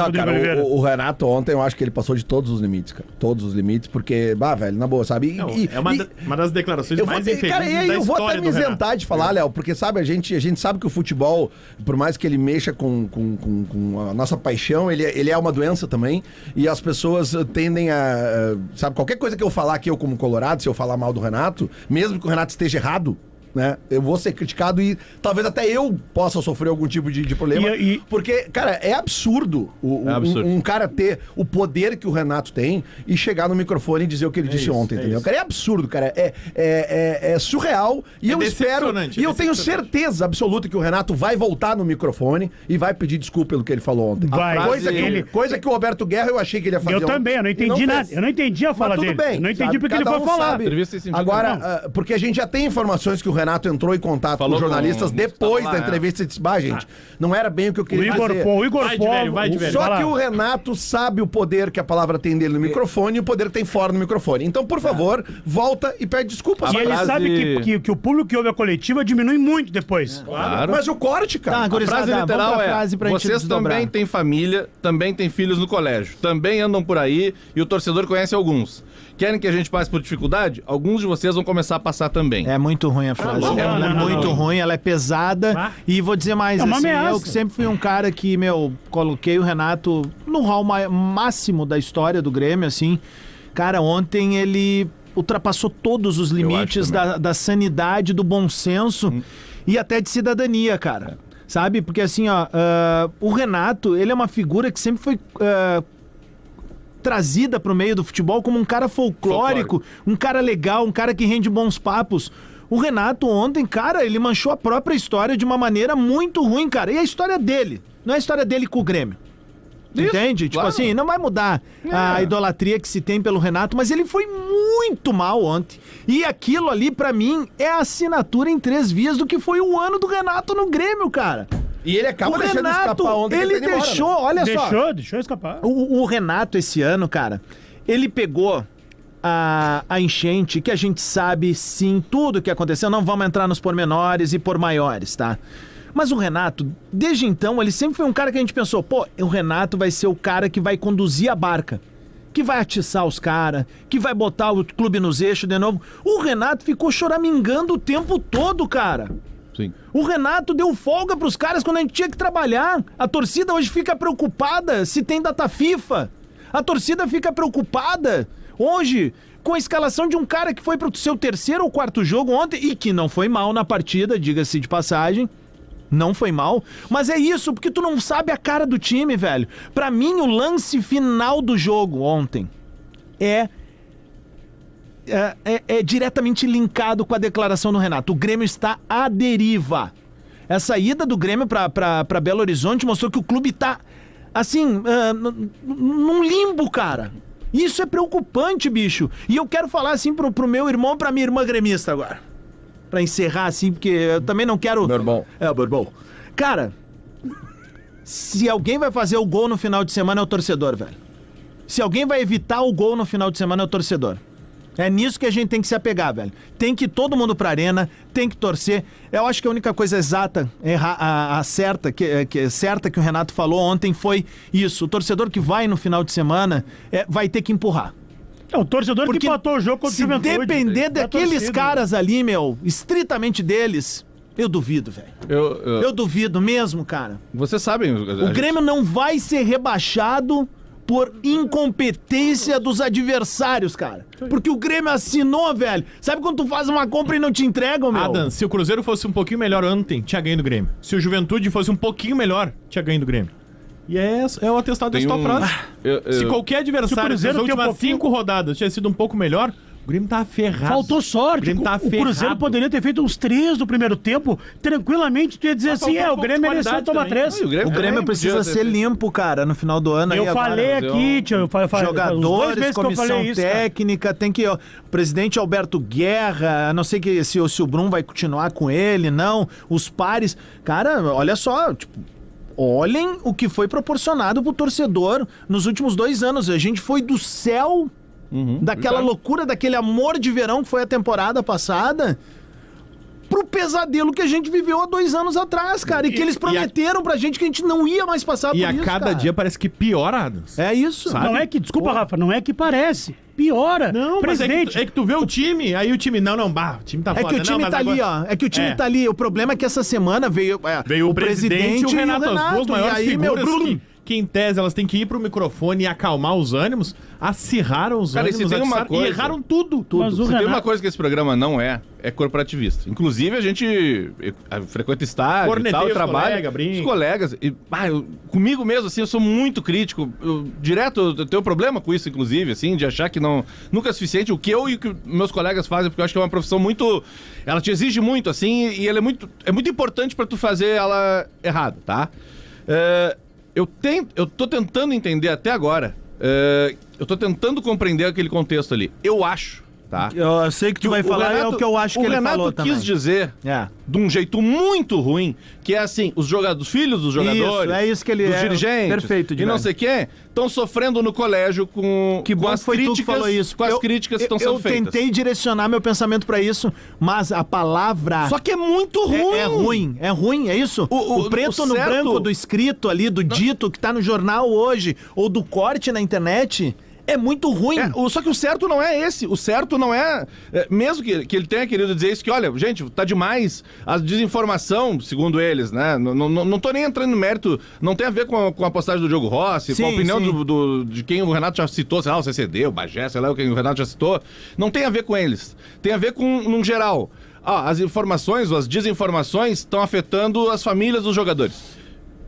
Cara, o Renato ontem, eu acho que ele passou de todos os limites, cara. Todos os limites, porque, velho, na boa, sabe? É uma das declarações mais infelizes cara, da eu vou até história me isentar de falar, Léo, porque, sabe, a gente sabe que o futebol, por mais que ele mexa com a nossa paixão, ele é uma doença também, e as pessoas tendem a, sabe, qualquer coisa que eu falar aqui, eu como colorado, se eu falar mal do Renato, mesmo que o Renato esteja errado, né? Eu vou ser criticado e talvez até eu possa sofrer algum tipo de problema. Porque, cara, é absurdo, um cara ter o poder que o Renato tem e chegar no microfone e dizer o que ele disse ontem, entendeu? Cara, é absurdo, cara. É surreal. E eu espero. E eu tenho certeza absoluta que o Renato vai voltar no microfone e vai pedir desculpa pelo que ele falou ontem. Coisa que o Roberto Guerra eu achei que ele ia fazer. Eu também, eu não entendi nada. Eu não entendi a fala dele. Bem, eu não entendi porque ele foi falar. Agora, porque a gente já tem informações que o Renato entrou em contato com jornalistas depois da entrevista e disse, gente, não era bem o que eu queria dizer. O Igor Polo, só que o Renato sabe o poder que a palavra tem dele no microfone e o poder que tem fora no microfone. Então, por favor, volta e pede desculpas. E ele sabe que o público que ouve a coletiva diminui muito depois. Claro. Mas o corte, cara. A frase literal vocês também têm família, também têm filhos no colégio, também andam por aí e o torcedor conhece alguns. Querem que a gente passe por dificuldade? Alguns de vocês vão começar a passar também. É muito ruim a frase. É muito ruim, ela é pesada. E vou dizer mais, assim, eu que sempre fui um cara que, coloquei o Renato no hall máximo da história do Grêmio, assim. Cara, ontem ele ultrapassou todos os limites da sanidade, do bom senso e até de cidadania, cara. Sabe? Porque assim, o Renato, ele é uma figura que sempre foi... trazida pro meio do futebol como um cara folclórico, um cara legal, um cara que rende bons papos. O Renato ontem, cara, ele manchou a própria história de uma maneira muito ruim, cara. E a história dele, não é a história dele com o Grêmio. Entende? Claro. Tipo assim, não vai mudar a idolatria que se tem pelo Renato, mas ele foi muito mal ontem. E aquilo ali, pra mim, é a assinatura em 3 vias do que foi o ano do Renato no Grêmio, cara. E ele acaba deixando escapar ontem. Ele deixou, olha só. Deixou escapar. O Renato esse ano, cara, ele pegou a enchente, que a gente sabe sim tudo o que aconteceu, não vamos entrar nos pormenores e por maiores, tá? Mas o Renato, desde então, ele sempre foi um cara que a gente pensou, o Renato vai ser o cara que vai conduzir a barca, que vai atiçar os caras, que vai botar o clube nos eixos de novo. O Renato ficou choramingando o tempo todo, cara. Sim. O Renato deu folga pros caras quando a gente tinha que trabalhar. A torcida hoje fica preocupada se tem data FIFA. A torcida fica preocupada hoje com a escalação de um cara que foi pro seu 3º ou 4º jogo ontem e que não foi mal na partida, diga-se de passagem. Não foi mal, mas é isso, porque tu não sabe a cara do time, velho. Pra mim, o lance final do jogo ontem é diretamente linkado com a declaração do Renato. O Grêmio está à deriva. Essa ida do Grêmio pra Belo Horizonte mostrou que o clube tá, assim, num limbo, cara. Isso é preocupante, bicho. E eu quero falar, assim, pro meu irmão, pra minha irmã gremista agora. Pra encerrar, assim, porque eu também não quero... Meu irmão. Meu irmão. Cara, se alguém vai fazer o gol no final de semana é o torcedor, velho. Se alguém vai evitar o gol no final de semana é o torcedor. É nisso que a gente tem que se apegar, velho. Tem que ir todo mundo pra arena, tem que torcer. Eu acho que a única coisa exata, certa que o Renato falou ontem foi isso. O torcedor que vai no final de semana vai ter que empurrar. O torcedor porque que empatou o jogo contra o Juventude. Se depender daqueles caras ali, estritamente deles, eu duvido, velho. Eu duvido mesmo, cara. Vocês sabem... O Grêmio não vai ser rebaixado por incompetência dos adversários, cara. Porque o Grêmio assinou, velho. Sabe quando tu faz uma compra e não te entregam, meu? Adam, se o Cruzeiro fosse um pouquinho melhor ontem, tinha ganho do Grêmio. Se o Juventude fosse um pouquinho melhor, tinha ganho do Grêmio. E é o atestado dessa tua frase. Se qualquer adversário das últimas 5 rodadas tinha sido um pouco melhor, o Grêmio tava ferrado. Faltou sorte. O Cruzeiro poderia ter feito uns 3 do primeiro tempo. Tranquilamente, tu ia dizer assim, o Grêmio mereceu tomar 3. O Grêmio precisa ser limpo, cara, no final do ano. Eu falei aqui, tio. Jogadores, comissão técnica, tem que... O presidente Alberto Guerra, não sei se o Brum vai continuar com ele, não. Os pares. Cara, olha só, olhem o que foi proporcionado pro torcedor nos últimos 2 anos. A gente foi do céu, daquela loucura, daquele amor de verão que foi a temporada passada, pro pesadelo que a gente viveu há 2 anos atrás, cara. E que eles prometeram pra gente que a gente não ia mais passar por isso, E a cada dia parece que piora. É isso. Sabe? Não é que, desculpa, Rafa, não é que parece. Piora. Não, presidente. Mas é que tu vê o time, aí o time, o time tá foda. É que o time tá ali, ó. É que o time tá ali. O problema é que essa semana veio o presidente e o Renato. As duas maiores figuras que em tese elas têm que ir pro microfone e acalmar os ânimos, acirraram os ânimos, e erraram tudo. Se tem uma coisa que esse programa não é corporativista. Inclusive, a gente frequenta estádio e tal, trabalha os colegas. Comigo mesmo, assim, eu sou muito crítico. Eu tenho problema com isso, inclusive, assim, de achar que nunca é suficiente o que eu e o que meus colegas fazem, porque eu acho que é uma profissão muito... Ela te exige muito, assim, e ela é muito importante pra tu fazer ela errado, tá? Eu tô tentando entender até agora. Eu tô tentando compreender aquele contexto ali. Eu acho, tá? Eu sei que tu vai falar, Renato, é o que eu acho que ele falou também. O Renato quis dizer, de um jeito muito ruim, que é assim, os filhos dos jogadores, isso que ele dos dirigentes, perfeito, e não sei quem, estão sofrendo no colégio com as críticas, falou isso, com as críticas que estão sendo feitas. Eu tentei direcionar meu pensamento pra isso, mas a palavra... Só que é muito ruim. É ruim, é isso? O preto no branco do escrito ali, do dito que tá no jornal hoje, ou do corte na internet... É muito ruim. Só que o certo não é esse. O certo não é... mesmo que ele tenha querido dizer isso, que olha, gente, tá demais a desinformação, segundo eles, né? Não tô nem entrando no mérito, não tem a ver com a postagem do Diogo Rossi, com a opinião de quem o Renato já citou, sei lá, o CCD, o Bagé, sei lá, quem o Renato já citou. Não tem a ver com eles. Tem a ver com, num geral. As informações, ou as desinformações estão afetando as famílias dos jogadores.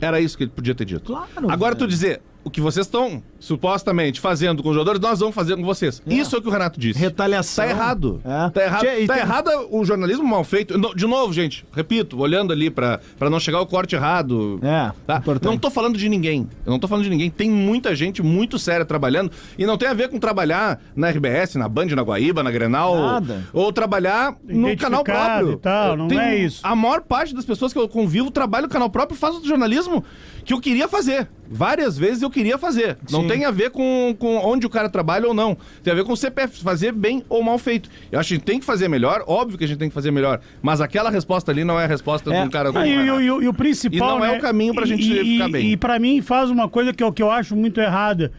Era isso que ele podia ter dito. Claro. Agora tu dizer... O que vocês estão, supostamente, fazendo com os jogadores, nós vamos fazer com vocês. Isso é o que o Renato disse. Retaliação. Tá errado. Tá errado. Tá errado o jornalismo mal feito. De novo, gente, repito, olhando ali pra não chegar ao corte errado. Tá? Não tô falando de ninguém. Eu não tô falando de ninguém. Tem muita gente muito séria trabalhando. E não tem a ver com trabalhar na RBS, na Band, na Guaíba, na Grenal. Nada. Ou trabalhar no canal próprio. E tal, não é isso. A maior parte das pessoas que eu convivo trabalha no canal próprio e faz o jornalismo que eu queria fazer. Várias vezes eu queria fazer. Sim. Não tem a ver com onde o cara trabalha ou não. Tem a ver com o CPF, fazer bem ou mal feito. Eu acho que a gente tem que fazer melhor, óbvio que a gente tem que fazer melhor, mas aquela resposta ali não é a resposta de um cara... E o principal... E não é o caminho pra gente ficar bem. E pra mim faz uma coisa que eu acho muito errada,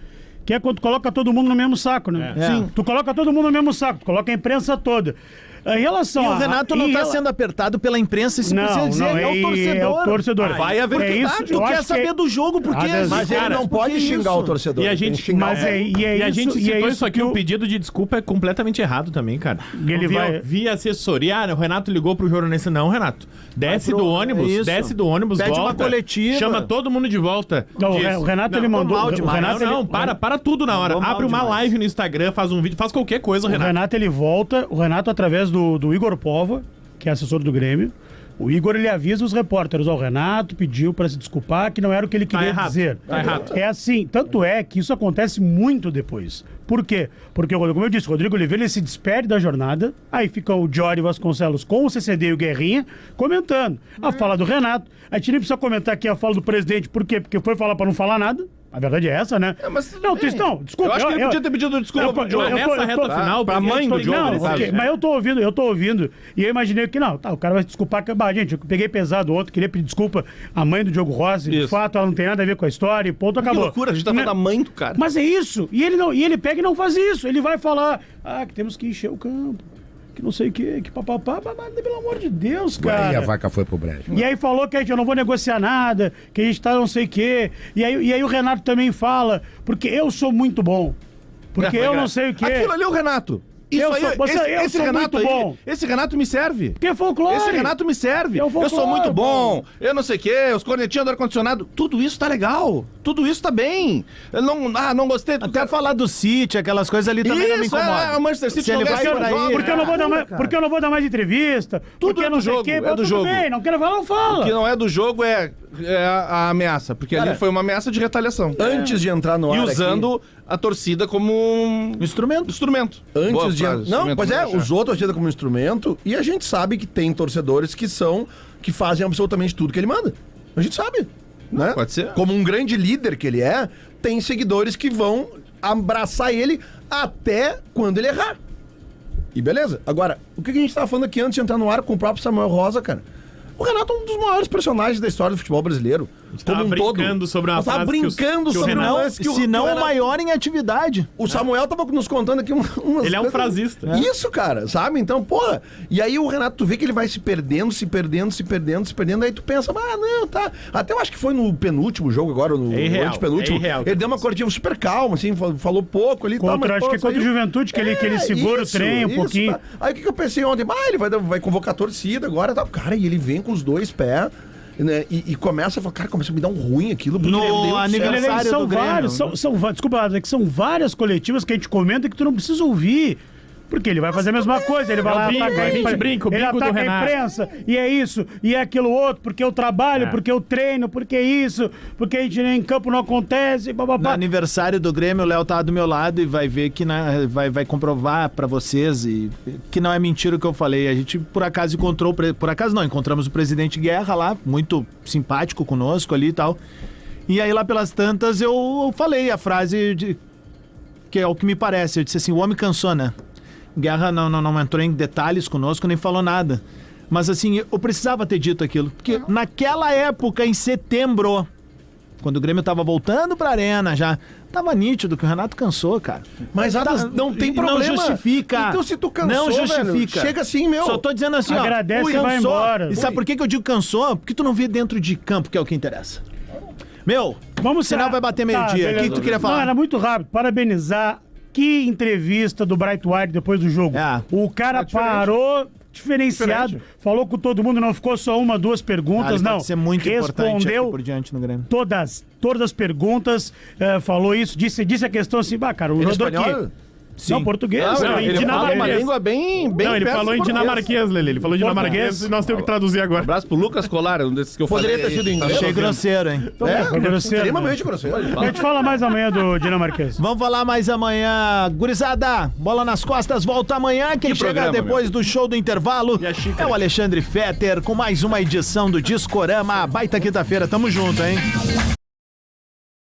que é quando tu coloca todo mundo no mesmo saco, né? Sim. Tu coloca todo mundo no mesmo saco, tu coloca a imprensa toda. Em relação o Renato não tá sendo apertado pela imprensa, se precisa dizer, é o torcedor. É o torcedor. Vai haver verdade. Tu quer saber do jogo, porque... Mas ele não pode xingar o torcedor. E a gente citou isso aqui, o pedido de desculpa é completamente errado também, cara. Via assessoria, o Renato ligou pro jornalista, não, Renato, desce do ônibus, pede volta, uma coletiva, chama todo mundo de volta. O Renato ele mandou... Para tudo na hora. Abre uma live no Instagram, faz um vídeo, faz qualquer coisa, Renato. O Renato ele volta, através do Igor Pova, que é assessor do Grêmio. O Igor, ele avisa os repórteres, o Renato pediu para se desculpar, que não era o que ele queria dizer. Tá errado. É assim, tanto é que isso acontece muito depois. Por quê? Porque, como eu disse, o Rodrigo Oliveira, ele se despede da jornada, aí fica o Jory Vasconcelos com o CCD e o Guerrinha comentando a fala do Renato. A gente nem precisa comentar aqui a fala do presidente, por quê? Porque foi falar para não falar nada. A verdade é essa, né? Não, desculpa. Eu acho que ele podia ter pedido desculpa nessa reta final pra mãe do Diogo. Mas eu tô ouvindo. E eu imaginei que não, o cara vai se desculpar. Gente, eu peguei pesado ontem, queria pedir desculpa à mãe do Diogo Rossi. De fato, ela não tem nada a ver com a história e ponto, acabou. Que loucura, a gente tá falando da mãe do cara. Mas é isso. E ele pega e não faz isso. Ele vai falar, que temos que encher o campo. Que não sei o que papapá, mas pelo amor de Deus, cara. E a vaca foi pro brejo. E aí falou que eu não vou negociar nada, que a gente tá não sei o quê. E aí o Renato também fala, porque eu sou muito bom. Porque eu não sei o quê. Aquilo ali é o Renato. Esse Renato aí, bom. Esse Renato me serve. Que é folclore. Esse Renato me serve. Eu sou muito bom. Eu não sei o quê, os cornetinhos do ar-condicionado. Tudo isso tá legal. Tudo isso tá bem. Eu não gostei. Até falar do City, aquelas coisas ali também não me incomodam. O Manchester City não vai por aí. Porque eu não vou dar mais entrevista. Tudo é do jogo. É do jogo. Bem, não quero falar, não fala. O que não é do jogo é a ameaça. Porque ali foi uma ameaça de retaliação. Antes de entrar no ar. E usando a torcida como um instrumento. Antes de... Não, pois é, usou a torcida como instrumento e a gente sabe que tem torcedores que fazem absolutamente tudo que ele manda. A gente sabe, né? Pode ser. Como um grande líder que ele é, tem seguidores que vão abraçar ele até quando ele errar. E beleza. Agora, o que a gente tava falando aqui antes de entrar no ar com o próprio Samuel Rosa, cara? O Renato é um dos maiores personagens da história do futebol brasileiro. Como um brincando sobre uma frase brincando sobre um lance que se não o maior em atividade. O Samuel tava nos contando aqui umas ele é um frasista. Isso, cara, sabe? Então, porra. E aí o Renato, tu vê que ele vai se perdendo, aí tu pensa, não, tá. Até eu acho que foi no penúltimo jogo agora, no antepenúltimo. Ele deu uma coletiva super calma, assim, falou pouco ali. Acho que contra o Juventude, que ele segura o trem um pouquinho. Tá. Aí o que eu pensei ontem? Ele vai convocar a torcida agora, tá? Cara, e ele vem com os dois pés. Né? E começa a falar, cara, começa a me dar um ruim aquilo. No aniversário são vários, desculpa, é que são várias coletivas que a gente comenta que tu não precisa ouvir. Porque ele vai fazer a mesma coisa, ele vai lá atacar a imprensa, e é isso, e é aquilo outro, porque eu trabalho, porque eu treino, porque é isso, porque a gente em campo não acontece, bababá. No aniversário do Grêmio, o Léo tá do meu lado e vai ver que vai comprovar pra vocês que não é mentira o que eu falei. A gente, por acaso, encontramos o presidente Guerra lá, muito simpático conosco ali e tal. E aí, lá pelas tantas, eu falei a frase que é o que me parece. Eu disse assim, o homem cansou, né? Guerra não entrou em detalhes conosco, nem falou nada. Mas assim, eu precisava ter dito aquilo. Porque naquela época, em setembro, quando o Grêmio tava voltando pra arena já, tava nítido que o Renato cansou, cara. Mas não tem problema. Não justifica. Então se tu cansou, não justifica. Velho, chega assim, meu. Só tô dizendo assim, agradece e vai embora. E sabe por que eu digo cansou? Porque tu não vê dentro de campo, que é o que interessa. Senão vai bater meio-dia. O que tu queria falar? Não, era muito rápido. Parabenizar. Que entrevista do Bright White depois do jogo. O cara parou, diferenciado, falou com todo mundo, não ficou só uma, duas perguntas, não. Pode ser muito importante aqui por diante no Grêmio. Todas as perguntas, falou isso, disse a questão assim, cara, o jogador que... Sim. Não, português. Ele fala uma língua bem não, ele falou em dinamarquês, Lelê. Ele falou em dinamarquês e nós temos que traduzir agora. Abraço pro Lucas Colar, um desses que eu Poderia falei. ter sido em inglês. Achei grosseiro, hein? Foi grosseiro. Extremamente grosseiro. A gente fala mais amanhã do dinamarquês. Vamos falar mais amanhã. Gurizada, bola nas costas, volta amanhã. Quem chega depois do show do intervalo é o Alexandre Fetter com mais uma edição do Discorama. Baita quinta-feira, tamo junto, hein?